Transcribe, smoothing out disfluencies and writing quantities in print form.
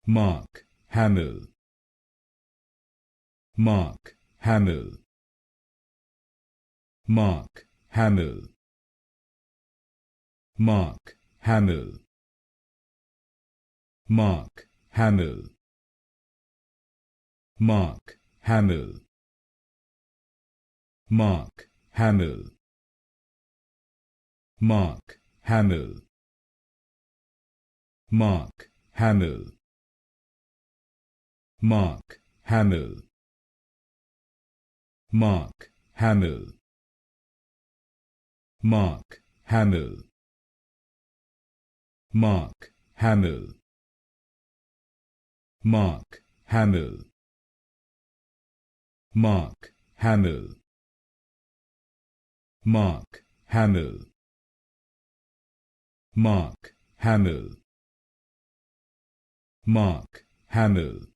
Mark Hamill, Mark Hamill, Mark Hamill, Mark Hamill, Mark Hamill, Mark Hamill, Mark Hamill, Mark Hamill, Mark Hamill, Mark Hamill, Mark Hamill, Mark Hamill, Mark Hamill, Mark Hamill, Mark Hamill, Mark Hamill, Mark Hamill, Mark Hamill,